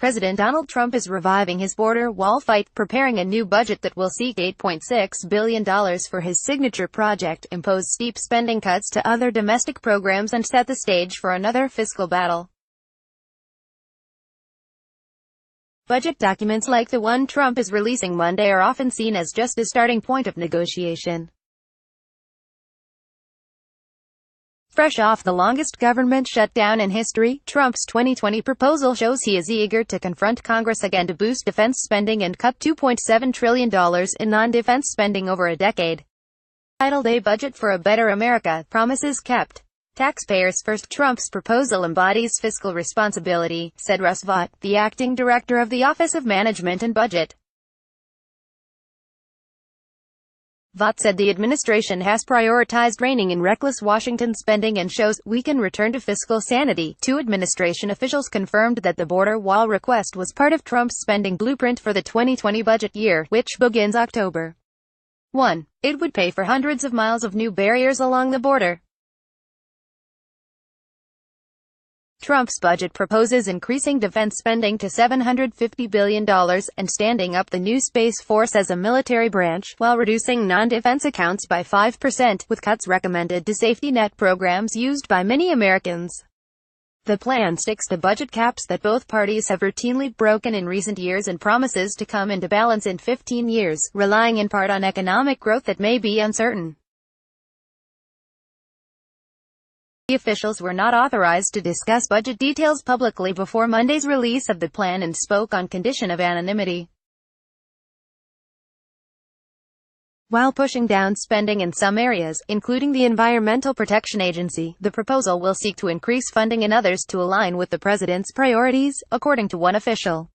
President Donald Trump is reviving his border wall fight, preparing a new budget that will seek $8.6 billion for his signature project, impose steep spending cuts to other domestic programs and set the stage for another fiscal battle. Budget documents like the one Trump is releasing Monday are often seen as just a starting point of negotiation. Fresh off the longest government shutdown in history, Trump's 2020 proposal shows he is eager to confront Congress again to boost defense spending and cut $2.7 trillion in non-defense spending over a decade. Titled A Budget for a Better America, Promises Kept. Taxpayers First. Trump's proposal embodies fiscal responsibility, said Russ Vought, the acting director of the Office of Management and Budget. Vought said the administration has prioritized reining in reckless Washington spending and shows we can return to fiscal sanity. Two administration officials confirmed that the border wall request was part of Trump's spending blueprint for the 2020 budget year, which begins October 1. It would pay for hundreds of miles of new barriers along the border. Trump's budget proposes increasing defense spending to $750 billion and standing up the new Space Force as a military branch, while reducing non-defense accounts by 5%, with cuts recommended to safety net programs used by many Americans. The plan sticks to budget caps that both parties have routinely broken in recent years and promises to come into balance in 15 years, relying in part on economic growth that may be uncertain. The officials were not authorized to discuss budget details publicly before Monday's release of the plan and spoke on condition of anonymity. While pushing down spending in some areas, including the Environmental Protection Agency, the proposal will seek to increase funding in others to align with the president's priorities, according to one official.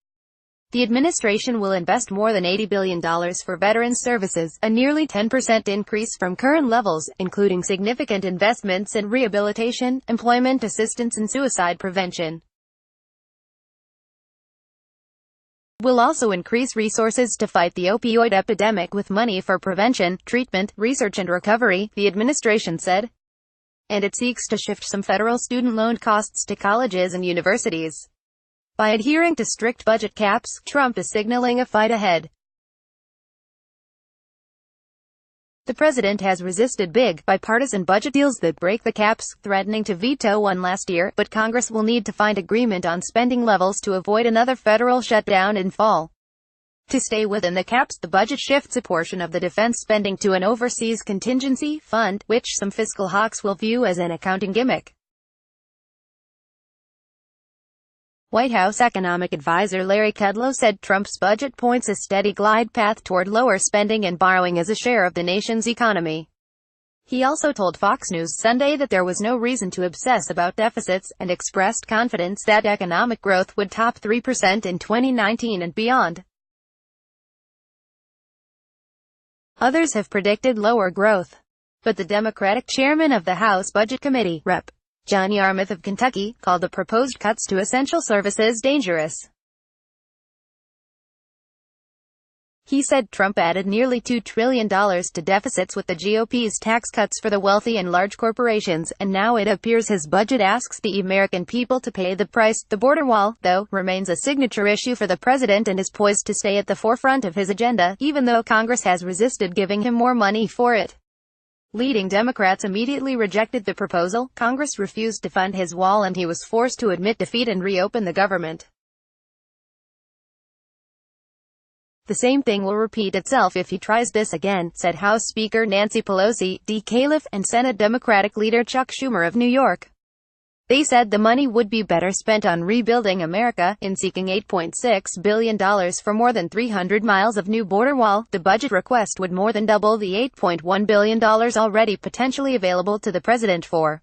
The administration will invest more than $80 billion for veterans services, a nearly 10% increase from current levels, including significant investments in rehabilitation, employment assistance and suicide prevention. Will also increase resources to fight the opioid epidemic with money for prevention, treatment, research and recovery, the administration said. And it seeks to shift some federal student loan costs to colleges and universities. By adhering to strict budget caps, Trump is signaling a fight ahead. The president has resisted big, bipartisan budget deals that break the caps, threatening to veto one last year, but Congress will need to find agreement on spending levels to avoid another federal shutdown in fall. To stay within the caps, the budget shifts a portion of the defense spending to an overseas contingency fund, which some fiscal hawks will view as an accounting gimmick. White House economic advisor Larry Kudlow said Trump's budget points a steady glide path toward lower spending and borrowing as a share of the nation's economy. He also told Fox News Sunday that there was no reason to obsess about deficits, and expressed confidence that economic growth would top 3% in 2019 and beyond. Others have predicted lower growth. But the Democratic chairman of the House Budget Committee, Rep. John Yarmuth of Kentucky, called the proposed cuts to essential services dangerous. He said Trump added nearly $2 trillion to deficits with the GOP's tax cuts for the wealthy and large corporations, and now it appears his budget asks the American people to pay the price. The border wall, though, remains a signature issue for the president and is poised to stay at the forefront of his agenda, even though Congress has resisted giving him more money for it. Leading Democrats immediately rejected the proposal. Congress refused to fund his wall and he was forced to admit defeat and reopen the government. The same thing will repeat itself if he tries this again, said House Speaker Nancy Pelosi, D. Califf, and Senate Democratic leader Chuck Schumer of New York. They said the money would be better spent on rebuilding America. In seeking $8.6 billion for more than 300 miles of new border wall, the budget request would more than double the $8.1 billion already potentially available to the president for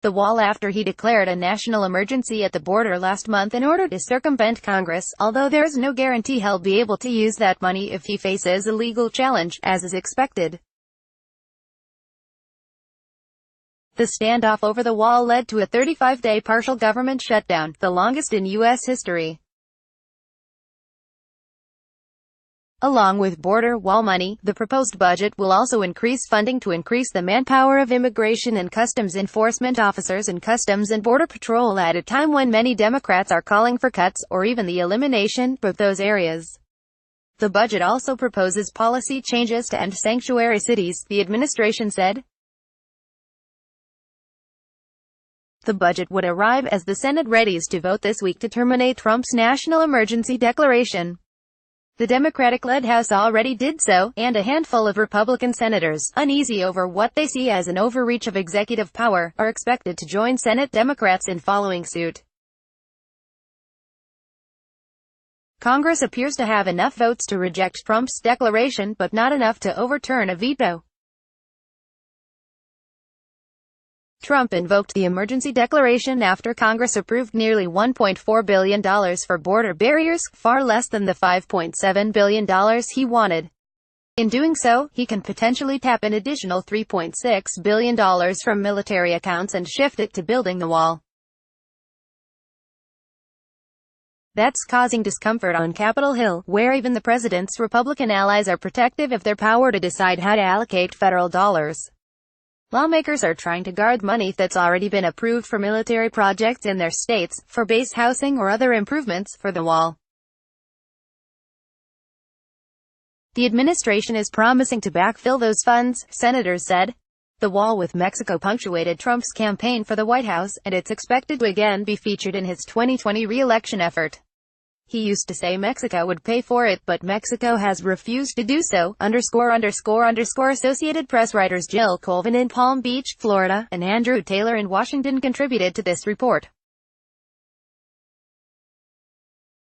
the wall after he declared a national emergency at the border last month in order to circumvent Congress, although there is no guarantee he'll be able to use that money if he faces a legal challenge, as is expected. The standoff over the wall led to a 35-day partial government shutdown, the longest in U.S. history. Along with border wall money, the proposed budget will also increase funding to increase the manpower of immigration and customs enforcement officers and Customs and Border Patrol at a time when many Democrats are calling for cuts, or even the elimination, of those areas. The budget also proposes policy changes to end sanctuary cities, the administration said. The budget would arrive as the Senate readies to vote this week to terminate Trump's national emergency declaration. The Democratic-led House already did so, and a handful of Republican senators, uneasy over what they see as an overreach of executive power, are expected to join Senate Democrats in following suit. Congress appears to have enough votes to reject Trump's declaration, but not enough to overturn a veto. Trump invoked the emergency declaration after Congress approved nearly $1.4 billion for border barriers, far less than the $5.7 billion he wanted. In doing so, he can potentially tap an additional $3.6 billion from military accounts and shift it to building the wall. That's causing discomfort on Capitol Hill, where even the president's Republican allies are protective of their power to decide how to allocate federal dollars. Lawmakers are trying to guard money that's already been approved for military projects in their states, for base housing or other improvements, for the wall. The administration is promising to backfill those funds, senators said. The wall with Mexico punctuated Trump's campaign for the White House, and it's expected to again be featured in his 2020 re-election effort. He used to say Mexico would pay for it, but Mexico has refused to do so, Associated Press writers Jill Colvin in Palm Beach, Florida, and Andrew Taylor in Washington contributed to this report.